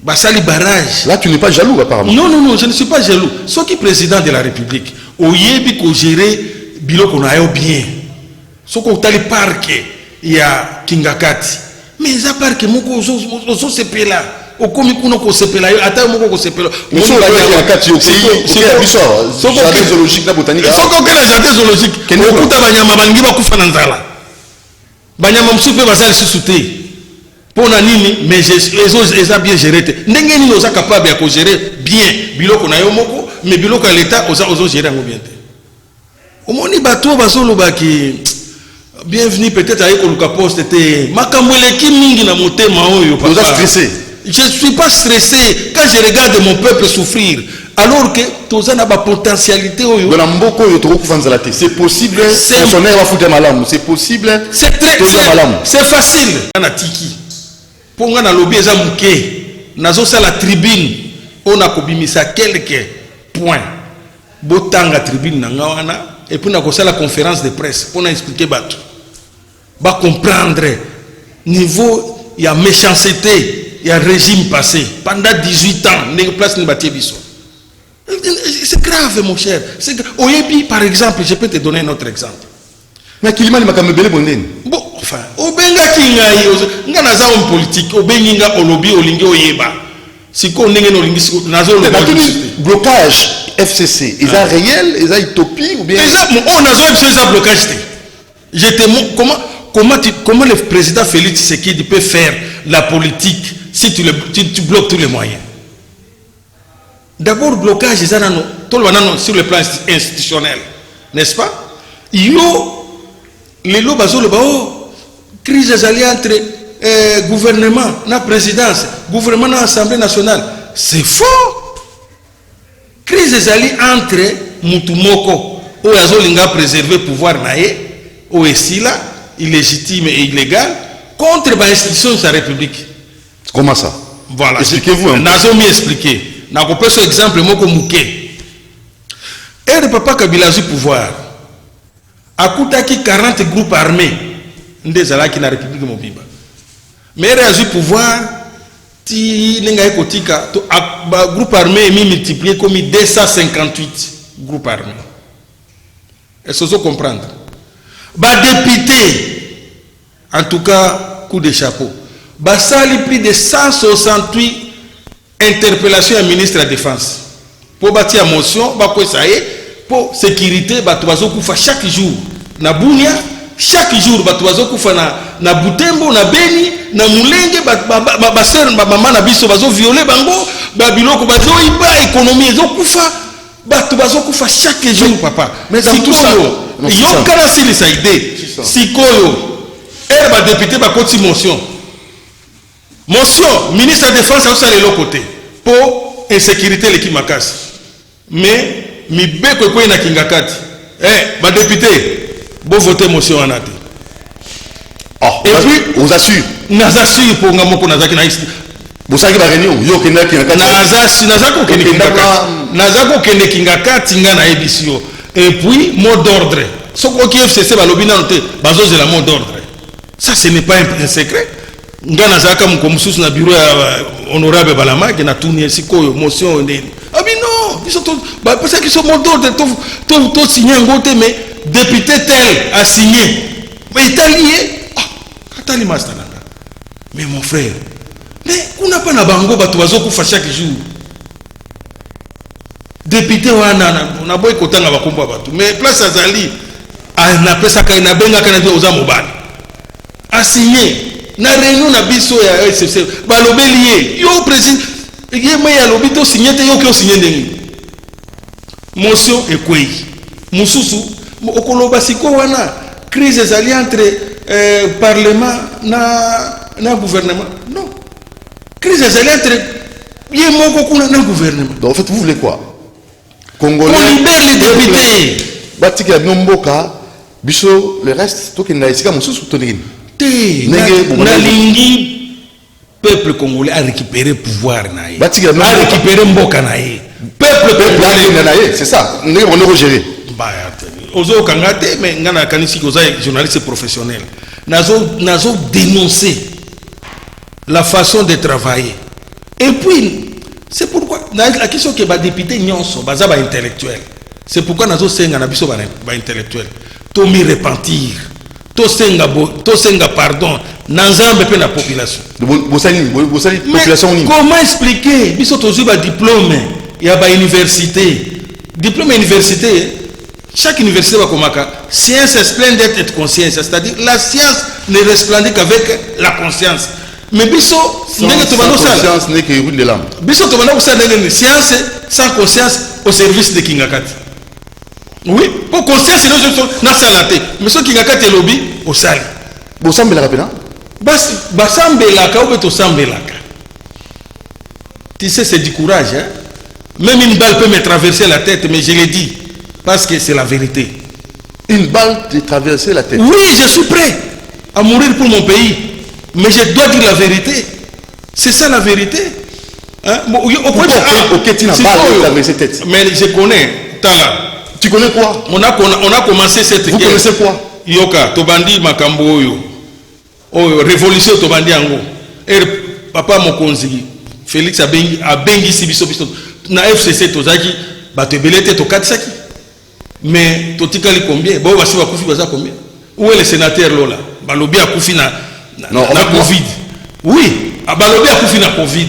Basali barrage. Là, tu n'es pas jaloux, apparemment. Non, non, non, je ne suis pas jaloux. Ce qui est président de la République, Oyebi ko gérer biloko na yo bien. Ce qu'on t'a le parc, il y a Kingakati. Mais il y a parc, moko ozo sepela. Okomi kuno ko sepela yo, ata moko ko sepela. Mais ce Kingakati, c'est jardin zoologique, la botanique. C'est quoi le jardin zoologique? Okuta banyama balingi bakufa na nzala. Banyama msupe basali susute. Pour nini, mais ils ont bien géré. Ndenge ni oza capable de gérer bien biloko na yo moko, mais biloko l'état oza gérer bien. Au moni bato bazolo baki bienvenue peut-être avec Luka Post était makamwele ki mingi na motema oyo papa. Vous êtes stressé? Je ne suis pas stressé quand je regarde mon peuple souffrir. Alors que tous na ba potentialité oyo. Dans mboko yo toko kufanza la c'est possible. Fonctionnaire va foutre malamu, c'est possible. C'est très c'est facile. Na tiki. Ponga na lobby eza muke nazo sala tribune on a kobimisa quelques points botanga tribune na ngawana et puis na ko sala conférence de presse pour expliquer bato ba comprendre niveau il y a méchanceté il y a régime passé pendant 18 ans ne place ni batie biso. C'est grave mon cher, c'est oyebi par exemple, je peux te donner un autre exemple. Mais kilima ni makamebele bondeni. Bon, enfin, obenga kinga nga naza homme politique, obengi nga olobi olingi oyeba. Siko ndenge no lingi siko nazo blocage FCC, est ça réel, est ça utopie ou bien on nazo ça blocage. Je te comment le président Félix Tshisekedi peut faire la politique si tu bloques tous les moyens. D'abord blocage est ça sur le plan institutionnel, n'est-ce pas? Les lots bazolo bao crise azali entre gouvernement na présidence gouvernement na assemblée nationale c'est faux. Crise azali entre mutumoko o azolinga préserver pouvoir nae o esila illégitime et illégal contre ba institution de sa république. Comment ça? Voilà, expliquez-vous. Nazo mi expliquer. Na ko peso exemple moko muke. Et papa Kabila a pouvoir. Akutaki 40 groupes armés ndezalaki na République Mobimba. Mais il a eu pouvoir ti nenga ekotika to groupe armé mi multiplié comme 258 groupes armés. Est-ce que vous comprenez? Ba député en tout cas coup de chapeau. Ba sali plus de 168 interpellations à ministre de la Défense. Pour bâtir motion, ba ko ça pour sécurité bato bazokufa chaque jour na Bunia, chaque jour bato bazokufa na Butembo na Beni na Mulenge ba sœur mama na biso bazo violer bango ba biloko bazo iba économie ezokufa bato bazokufa chaque jour papa. Mais dans tout ça yo kana si les aide sikoyo ba député ba koti motion ministre de la Défense a salé l'autre côté pour insécurité l'équipe makasi mais mi beko ko na Kingakati ba député bo voter motion anate et puis vous assure nazassure pour ngamoko nazaki na vous savez ba réunion yo kenda Kingakati nazako kende Kingakati nazako kende Kingakati nga na ebisio et puis mot d'ordre soko ki FCC ba lobina noté bazo de la mot d'ordre ça ce n'est pas un secret nga nazaka mukomususu na bureau honorable Balamaki na tourner sikoyo motion ndeni abi non ils sont parce qu'ils sont mot d'ordre tout signé ngote mais député tel a signé mais il t'a lié katali master nanga mais mon frère mais kuna pas na bango bato bazokufa chaque jour député wana na boy kotanga bakomba bato mais place azali na pesa ka na benga kana ndio oza mobali a signé na réunion na biso ya SFC balobeli yo président ye mai ya lobito signé te yo ke signé ndeni motion ekwei mususu okoloba siko wana crise ezali entre parlement na gouvernement non crise ezali entre ye moko kuna na gouvernement. Donc en fait vous voulez quoi? Congolais on libère les députés batika nomboka biso le reste to kenda isika mususu to ndeni nalingi peuple congolais a récupéré pouvoir nae a récupéré mboka nae peuple congolais c'est ça on est géré ba ozo kangate mais ngana kanisi ko za journaliste professionnel nazo dénoncer la façon de travailler Et puis, c'est pourquoi, la question que les députés nyonso, baza ba intellectuel. C'est pourquoi nous avons na biso ba intellectuel. To mi repentir, to senga pardon, n'ensemble pe na population. Mais comment expliquer biso to ba diplôme ya ba université. Diplôme université, chaque université va komaka science splendide et conscience, c'est-à-dire la science ne resplendit qu'avec la conscience. Mais biso conscience n'est que roule de l'âme. Biso to bana une science sans conscience au service de Kingakati. Oui, pour conscience c'est na salate. Mais ce Kingakati lobby au sali. Bosambela pena? Basambelaka ou beto sambelaka. Tu sais c'est du courage hein. Même une balle peut me traverser la tête mais je l'ai dit parce que c'est la vérité. Une balle te traverser la tête. Oui, je suis prêt à mourir pour mon pays. Mais je dois dire la vérité. C'est ça la vérité. Hein? Mais je connais. Tala. Tu connais quoi? On a commencé cette guerre. Vous connaissez quoi? Yoka, Tobandi Makambo Oyo. Révolution Tobandi Ango. Papa Mokonzi. Félix Abengi Sibiso. Na FCC Tozaki. Batebelete Tokatsaki. Mais Totikali combien? Bon, Basi Wakufi Baza combien? Où est le sénateur Lola? Balobi Akufi na. Non, la Covid. Oui, à Balobi a confiné la Covid.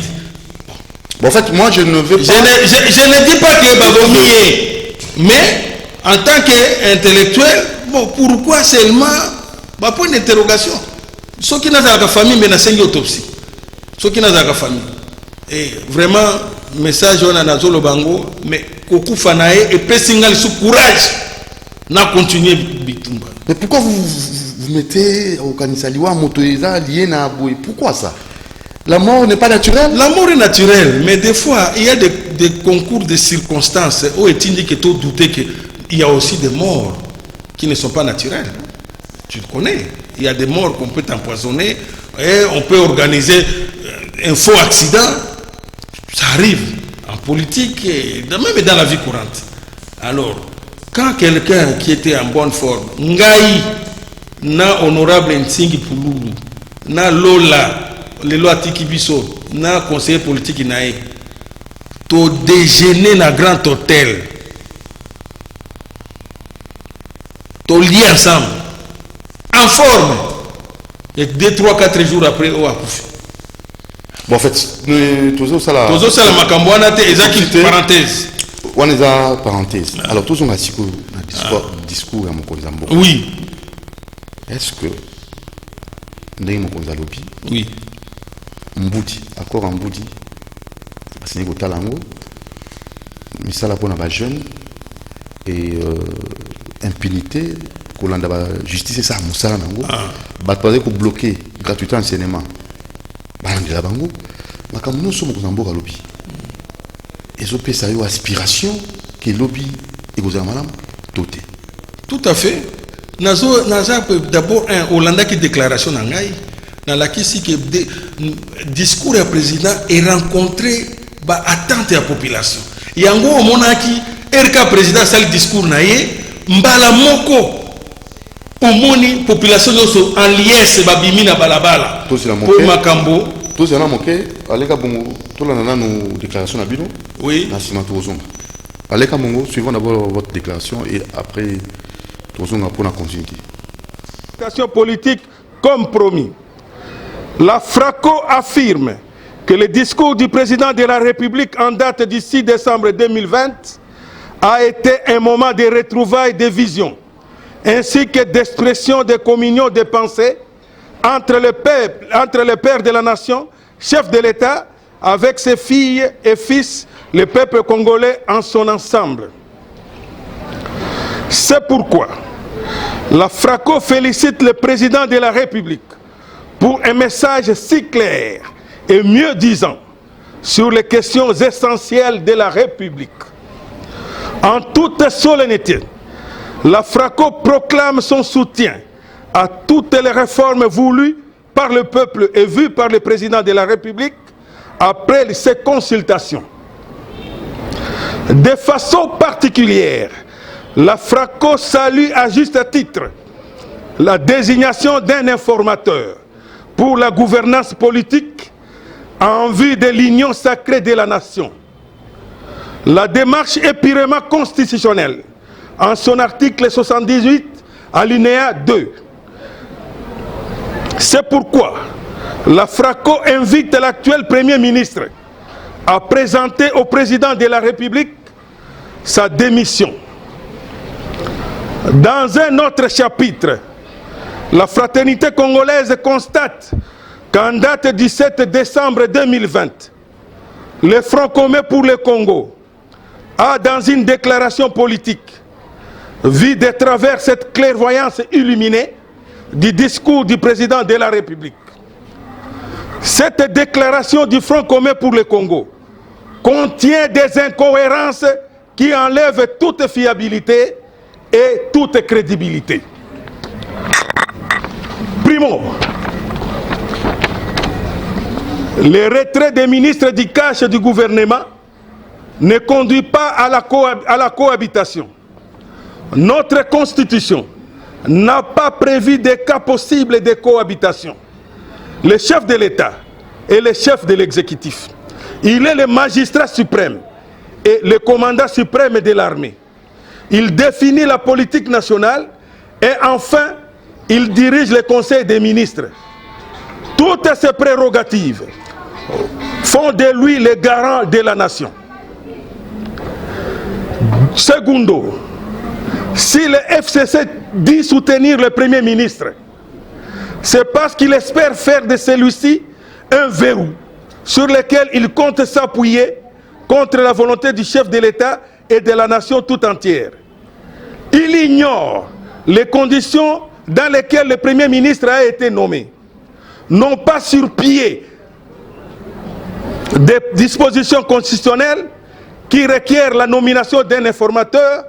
Bon, en fait, moi, je ne veux pas... Je ne dis pas que Babomier, mais en tant qu'intellectuel, bon, pourquoi seulement ma point d'interrogation. Ceux qui n'ont pas de famille, mais n'ont pas autopsie. Ceux qui n'ont pas de famille. Et vraiment, message on a Nazolo Bango, mais Koku Fanae et Pessingal sous courage n'a continué Bitumba. Mais pourquoi vous mettez au Kanisaliwa, Motoïza, lié à Aboui? Pourquoi ça? La mort n'est pas naturelle? La mort est naturelle, mais des fois, il y a des concours de circonstances où est indiqué que tu douter qu'il y a aussi des morts qui ne sont pas naturelles. Tu le connais. Il y a des morts qu'on peut empoisonner et on peut organiser un faux accident. Ça arrive en politique et même dans la vie courante. Alors, quand quelqu'un qui était en bonne forme, Ngaï, na honorable Nsingi Pululu, na Lola, le loi Tikibiso, na conseiller politique nae, to déjeuner na grand hôtel, to lier ensemble, en forme, et 2, 3, 4 jours après, on a couché. Bon, en fait, toujours ça là. Toujours ça la macambouana, c'est parenthèse. On est à parenthèse. Alors, toujours un discours à mon Zambo. Oui. Est-ce que Ndeye Mokonzi alobi? Oui. Mboudi, accord en Mboudi, c'est un talango, mais ça la pour les jeunes et impunité, qu'on a la justice, c'est ça, Moussala Nango, battre pour bloquer gratuitement l'enseignement. Balandela Bango, mais comme nous sommes au Zambo à lobby, et ce ça une aspiration que lobby et aux Amalam, tout à fait. Nazo d'abord un Hollanda qui déclaration nangai dans la qui que discours du président est rencontré ba attente la population. Yango monaki RK président sali discours naie mbala moko omoni population yoso en liesse babimi na balabala. Pour makambo tous les moqué aleka bongo tout la nana nos déclarations na bino. Oui. Na sima tozonga. Aleka bongo suivons d'abord votre déclaration et après politique comme promis. La FRACO affirme que le discours du président de la République en date du 6 décembre 2020 a été un moment de retrouvailles de vision, ainsi que d'expression de communion de pensée entre le peuple, entre le père de la nation, chef de l'État, avec ses filles et fils, le peuple congolais en son ensemble. C'est pourquoi la FRACO félicite le président de la République pour un message si clair et mieux disant sur les questions essentielles de la République. En toute solennité, la FRACO proclame son soutien à toutes les réformes voulues par le peuple et vues par le président de la République après ces consultations. De façon particulière, la FRACO salue à juste titre la désignation d'un informateur pour la gouvernance politique en vue de l'union sacrée de la nation. La démarche est purement constitutionnelle en son article 78, alinéa 2. C'est pourquoi la FRACO invite l'actuel Premier ministre à présenter au président de la République sa démission. Dans un autre chapitre, la fraternité congolaise constate qu'en date du 7 décembre 2020, le Front commun pour le Congo a, dans une déclaration politique, vu de travers cette clairvoyance illuminée du discours du président de la République. Cette déclaration du Front commun pour le Congo contient des incohérences qui enlèvent toute fiabilité et toute crédibilité. Primo, le retrait des ministres du cash du gouvernement ne conduit pas à la cohabitation. Notre Constitution n'a pas prévu de cas possibles de cohabitation. Le chef de l'État est le chef de l'exécutif. Il est le magistrat suprême et le commandant suprême de l'armée. Il définit la politique nationale et enfin, il dirige le Conseil des ministres. Toutes ces prérogatives font de lui le garant de la nation. Secondo, si le FCC dit soutenir le Premier ministre, c'est parce qu'il espère faire de celui-ci un verrou sur lequel il compte s'appuyer contre la volonté du chef de l'État et de la nation tout entière. Il ignore les conditions dans lesquelles le Premier ministre a été nommé. Non pas sur pied des dispositions constitutionnelles qui requièrent la nomination d'un informateur,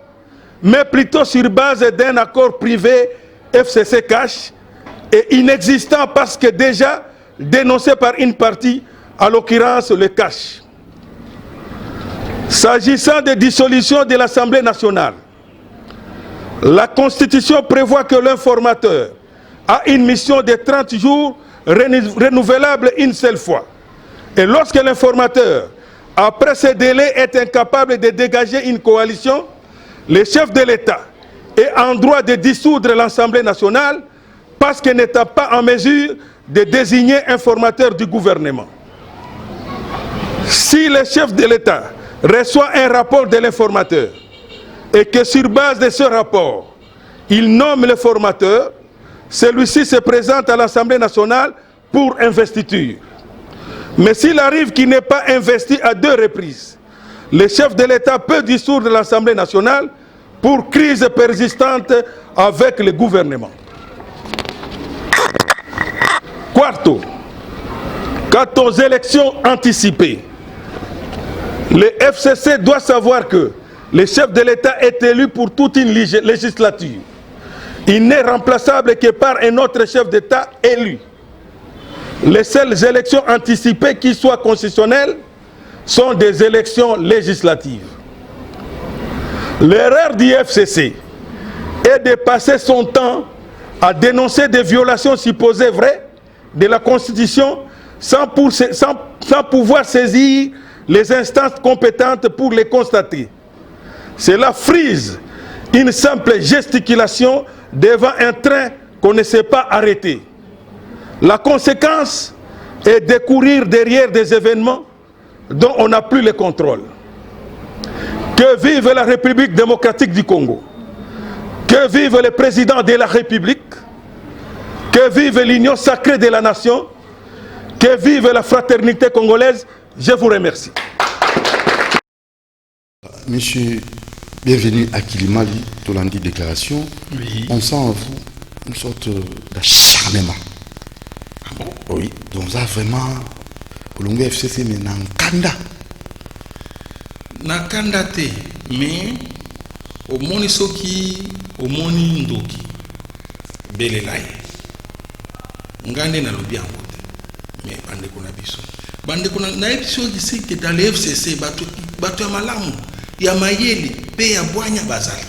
mais plutôt sur base d'un accord privé FCC cash et inexistant parce que déjà dénoncé par une partie, à l'occurrence le cash. S'agissant des dissolutions de l'Assemblée nationale, la Constitution prévoit que l'informateur a une mission de 30 jours renouvelable une seule fois. Et lorsque l'informateur, après ce délai, est incapable de dégager une coalition, le chef de l'État est en droit de dissoudre l'Assemblée nationale parce qu'il n'est pas en mesure de désigner un formateur du gouvernement. Si le chef de l'État reçoit un rapport de l'informateur et que sur base de ce rapport, il nomme le formateur, celui-ci se présente à l'Assemblée nationale pour investiture. Mais s'il arrive qu'il n'est pas investi à 2 reprises, le chef de l'État peut dissoudre l'Assemblée nationale pour crise persistante avec le gouvernement. Quarto, quant aux élections anticipées, le FCC doit savoir que le chef de l'État est élu pour toute une législature. Il n'est remplaçable que par un autre chef d'État élu. Les seules élections anticipées qui soient constitutionnelles sont des élections législatives. L'erreur du FCC est de passer son temps à dénoncer des violations supposées vraies de la Constitution sans pouvoir saisir les instances compétentes pour les constater. Cela frise une simple gesticulation devant un train qu'on ne sait pas arrêter. La conséquence est de courir derrière des événements dont on n'a plus le contrôle. Que vive la République démocratique du Congo. Que vive le président de la République. Que vive l'union sacrée de la nation. Que vive la fraternité congolaise. Je vous remercie. Monsieur, bienvenue à Kilimali, Tolandi Déclaration. Oui. On sent en vous une sorte d'acharnement. Ah bon? Oui, donc ça vraiment, au long FCC, mais Nankanda. Nakanda te, mais au moni soki, au moni ndoki, belelaye. Ngande na lobi ango te, mais bande kuna biso. Bande kuna na ebiso disi que dans le FCC batu ya malamu, ya mayeli, pe ya bwanya bazali.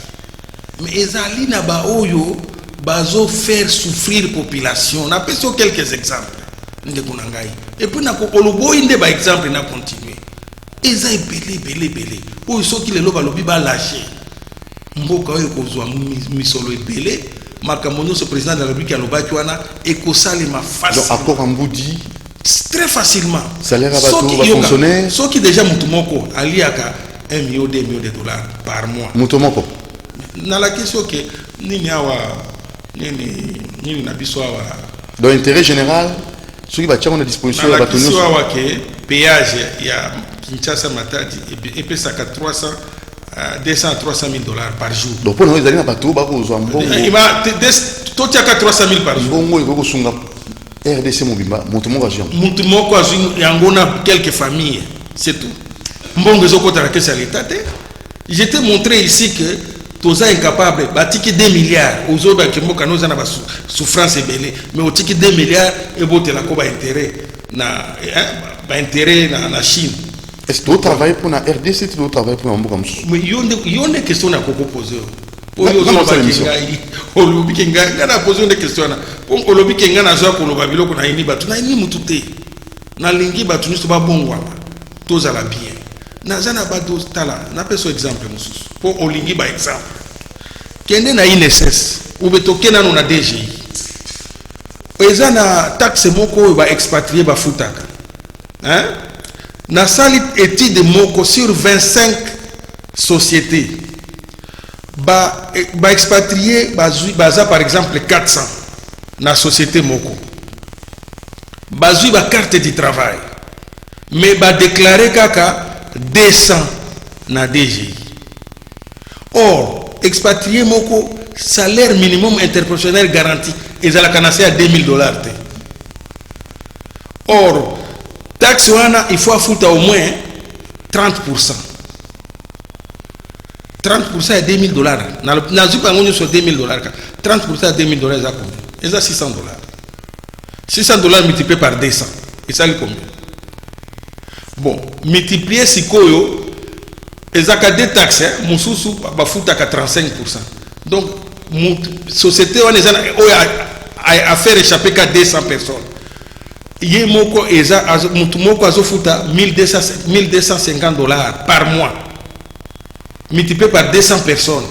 Mais ezali na ba oyo bazo faire souffrir population. On a pris quelques exemples. ndeko na ngai. Et puis na ko oloboyi nde ba exemple na continuer. Eza belé oyo soki lelo balobi ba lâcher mboka oyo kozwa misolo ebele makambo nyonso président de la République alobaki wana ekosalema facilement. Donc accord Mboudi très facilement. Salaire à bateau va fonctionner. Soki déjà mutu moko aliaka 1 million 2 millions de dollars par mois. Mutu moko. Na la question que nini awa nini na biso awa. Dans l'intérêt général, ceux qui va tirer à disposition la bateau question awa que péage ya Kinshasa Matadi et puis ça 300 200 à 300 000 dollars par jour. Donc pour nous les alliés bateau ba ko zo mbongo. Il va tout à 300 000 par jour. Mbongo ko sunga RDC Mobimba mutu moko ajiam. Mutu moko yangona quelques familles, c'est tout. Mbongo zoko ta la l'état. Je t'ai montré ici que tous incapables batiki 2 milliards aux autres qui moka nous en a souffrance belé mais au tiki 2 milliards et bote la ko ba intérêt na intérêt na Chine. Est-ce que tu travailles pour la RDC ou tu travailles pour un mot? Mais il y a des questions à poser. On a posé des questions. On lobby qui a joué pour le Babylone, on a une bâton, on a une moutoute. Na lingi bâton, c'est pas bon. Tous à la bien. Nazana bado tala. Na pas ce exemple, monsieur. Pour olingi par exemple. Kende na INSS. Ou betoke na nona DGI. Eza na taxe moko ba expatrié ba futaka. Hein? Na sali étude moko sur 25 sociétés. Ba expatrié baza par exemple 400 na société moko. Bazui ba carte de travail. Mais ba déclarer kaka 200 na DGI. Or, expatrié moko salaire minimum interprofessionnel garanti ezala kanase à 2000 dollars. Or, taxe wana il faut foutre au moins 30%. 30% à 2000 dollars. Na zupa ngonyo sur 2000 dollars. 30% à 2000 dollars ça combien? Et ça 600 dollars. 600 dollars multiplié par 200. Et ça combien? Bon, multiplier sikoyo et ça ka des taxes, mususu ba fouta ka 35%. Donc société on a fait échapper qu'à 200 personnes. Yé moko eza mutu moko azofuta 1250 dollars par mois multiplié par 200 personnes,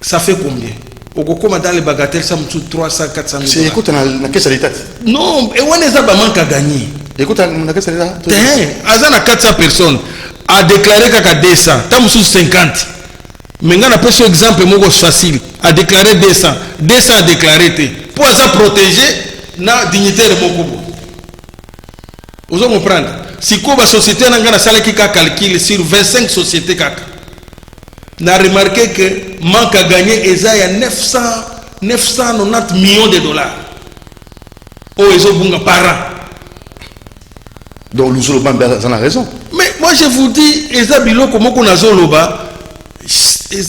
ça fait combien? Okokoma dans les bagatelles ça me 300 400 000. C'est écoute na caisse à l'état. Non, et on est à manque à gagner. Écoute na caisse à l'état. Azana 400 personnes a déclaré qu'à 200, tam sous 50. Mais on a pris ce exemple moko facile, a déclaré 200 a déclaré pour ça protéger na dignitaire moko. Vous allez comprendre. Si la société n'a pas calculé sur 25 sociétés, on a remarqué que manque à gagner est à 990 millions de dollars. Oh, ils ont par an. Donc, nous avons raison. Mais moi, je vous dis, ils ont comment on a zoloba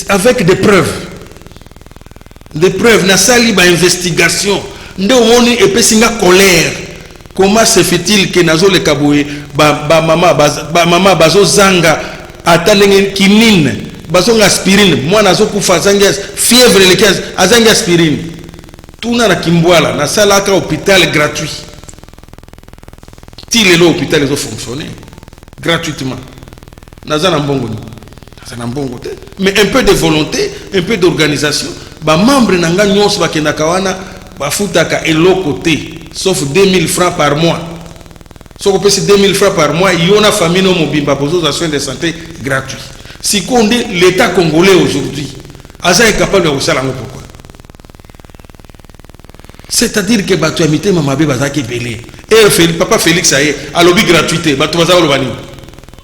avec des preuves. Des preuves, na sali ba investigation. Nde omoni epesinga colère. Comment se fait-il que nazo le kaboué mama bazo zanga atalenge kinine bazo aspirine moi nazo kufa zanga fièvre le 15 azanga aspirine tout na kimbwala na sala ka hôpital gratuit ti le hôpital ils ont fonctionné gratuitement nazana mbongo te mais un peu de volonté un peu d'organisation ba membre nanga nyonso bakenda kawana bafutaka eloko te sauf 2000 francs par mois. Si on peut 2000 francs par mois, il y a une famille qui a besoin de soins de santé gratuits. Si on dit l'État congolais aujourd'hui, Aza est capable de faire pourquoi? C'est-à-dire que tu as mis Mamabé Bazaki Belé. Et papa Félix, ça y est, à l'objet gratuité,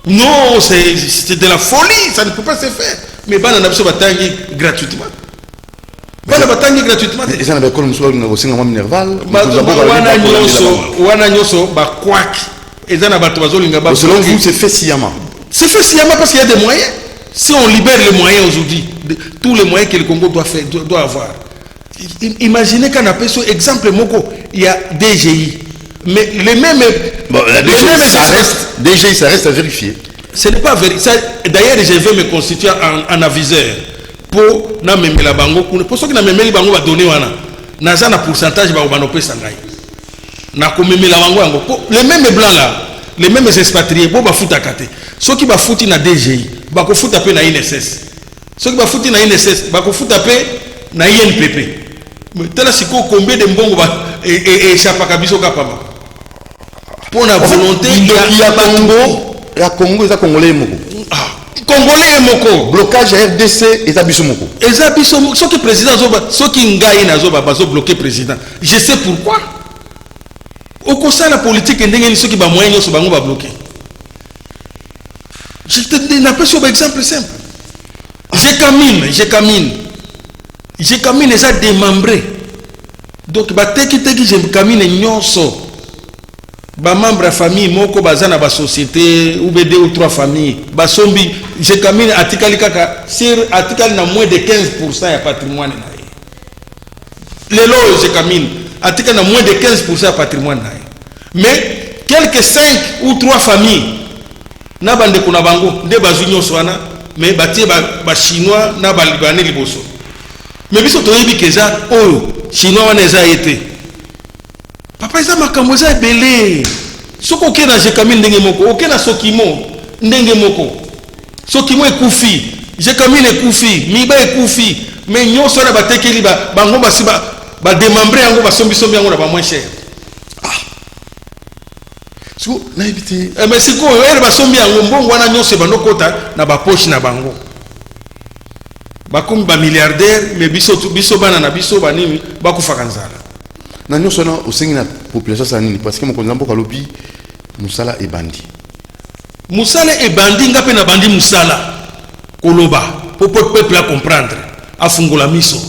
non, c'est de la folie, ça ne peut pas se faire. Mais on a besoin de gratuitement. Bana batangi gratuitement. Et ça n'a pas comme soit aussi un minerval. Wana nyoso ba kwak. Et ça n'a pas trop zolinga ba. Selon vous, c'est fait sciemment. C'est fait sciemment parce qu'il y a des moyens. Si on libère les moyens aujourd'hui, tous les moyens que le Congo doit avoir. Imaginez qu'un appel sur exemple moko, il y a DGI. Mais les mêmes. Bon, la DGI, ça reste à vérifier. Ce n'est pas vérifié. D'ailleurs, je vais me constituer en aviseur. Pour na memela bango pour ceux qui na memeli bango ba donner wana naza na pourcentage ba banopé sangai na komemela bango yango les mêmes blancs là les mêmes expatriés bo bafuta kate soki bafuti na DGI bakofuta pe na INSS soki bafuti na INSS bakofuta pe na INPP tala siko combien de mbongo ba échappaka biso kapamba pour la volonté ya Congo ya Congo eza congolais moko congolais moko blocage ya RDC eza biso moko soki président zoba soki ngai na zoba bazo bloquer président je sais pourquoi au ça la politique ndenge soki ba moyen nyonso bango ba bloquer je te n'appelle sur exemple simple je camine eza démembré donc ba teki je camine nyonso ba membre de famille moko bazana ba société ou deux ou trois familles ba sombi je camine atikali kaka sur atikali na moins de 15% ya patrimoine na lelo je camine atikali na moins de 15% ya patrimoine na mais quelques 5 ou 3 familles na bande kuna bango nde bazunyo swana mais batie ba chinois na ba libanais liboso mais biso toyebi keza oyo chinois wana eza été papa eza makambo eza ebele soko oke na jekamine ndenge moko oke na sokimo ndenge moko sokimo ekufi jekamine ekufi miba ekufi mais nyonso na batekeli bango basi badémembre yango basombi yango na moins cher siko na ebiti mais siko oyo basombi yango mbongo wana nyonso bandokota na bapoche na bango bakomi ba milliardaire mais biso bana na biso banimi bakufaka nzala na nyonso na osengi na population sa nini parce que mokonzi mboka lobi musala ebandi ngape na bandi musala koloba pour peuple à comprendre afungola miso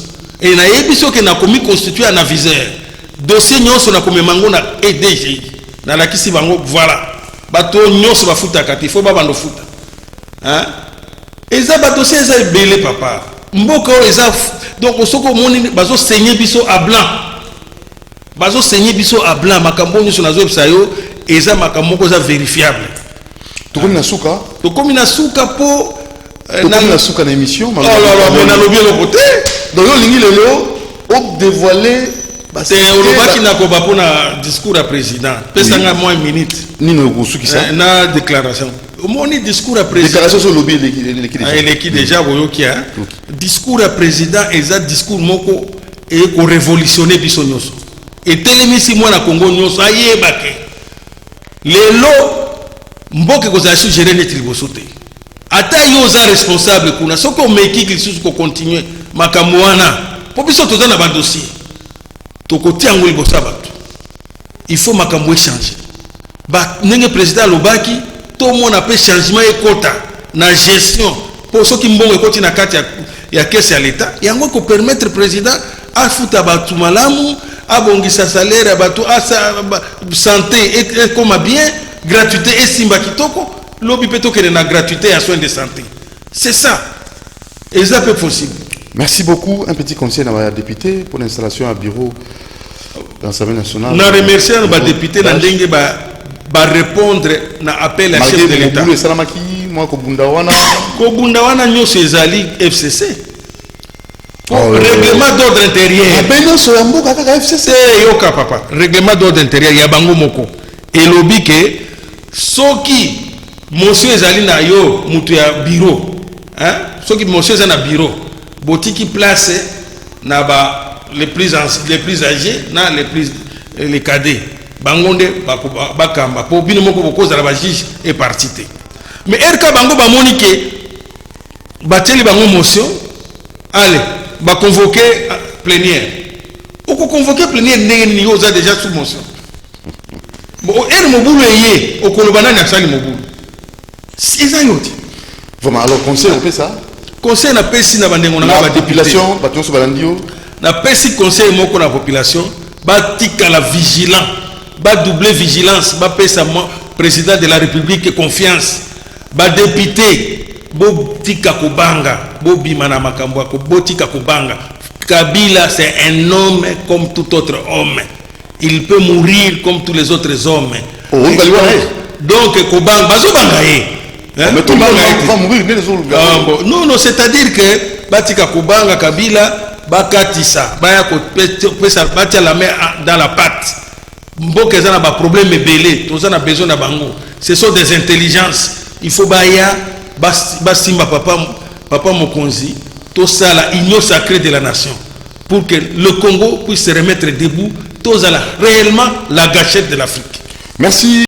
et na yebiso ke na komi constituer na viseur dossier nyonso na komemango na EDG na lakisi bango voilà bato nyonso bafuta kati faut ba bando futa hein eza ba dossier eza ebele papa mboka eza donc osoko moni bazo saigner biso à blanc makambo nyonso nazo episayo eza makambo ko za vérifiable tokomi na suka po na suka na émission oh là bon na lobi le côté donc yo lingi lelo o dévoiler c'est olobaki na ko ba pona discours à président pesanga moins minute nino kusuki ça na déclaration moni discours à président déclaration sur lobby l'équipe déjà boyoki hein discours à président eza discours moko et ko révolutionner biso nyonso et telemisi mwana Congo nyonso ayebake lelo mboke kozala suggéré neti liboso te ata yo za responsable kuna soko meki lisusu ko continuer makambo wana po biso toza na ba dossier tokotia ngo liboso bato il faut makambo changer ba ndenge président lobaki to mona pe changement ekota na gestion po soki mbongo ekoti na kati ya caisse ya l'état yango ko permettre président afuta batu malamu abongisa salaire ya batu santé et comme bien gratuité et simba kitoko lobi peto que na gratuité à soins de santé c'est ça et ça peut possible. Merci beaucoup. Un petit conseil à la député pour l'installation à bureau dans l'Assemblée nationale. Nous remercions nos députés d'Andenge ba répondre na appel à chef de l'État. Malgré salamaki moi ko bundawana nyonso ezali FCC. Règlement d'ordre intérieur. Abeno so yamboka kaka FCC yoka papa. Règlement d'ordre intérieur ya bango moko. Et lobi ke soki monsieur ezali na yo mutu ya bureau. Hein? Soki monsieur ezali na bureau. Botiki place na ba les plus âgés na les cadets. Bangonde bakamba po bino moko bokoza la ba juge et parti te. Mais erka bango ba monique bateli bango motion. Allez, ba convoquer plénière. Ou ko convoquer plénière ndenge ni oza déjà sous motion. Bon er mobulu yé okolobana na sali mobulu. C'est ayoti. Vraiment alors conseil on fait ça. Conseil na pesi na bandengo na ba population batonso balandio na pesi conseil moko na population ba tika la vigilant ba doubler vigilance ba pesa président de la République confiance ba député bo tika kobanga bo bima na makambo ko botika kobanga. Kabila c'est un homme comme tout autre homme, il peut mourir comme tous les autres hommes. Donc kobanga bazo bangaye. Mais tout le monde va mourir dès les autres. Non, c'est-à-dire que Batika Kubanga Kabila Bakatisa Baya pesa batia la main dans la patte mboka eza na ba problème ebele toza na besoin na bango. Ce sont des intelligences. Il faut baya basimba papa mokonzi tout ça la union sacrée de la nation pour que le Congo puisse se remettre debout. Tout ça là réellement la gâchette de l'Afrique. Merci.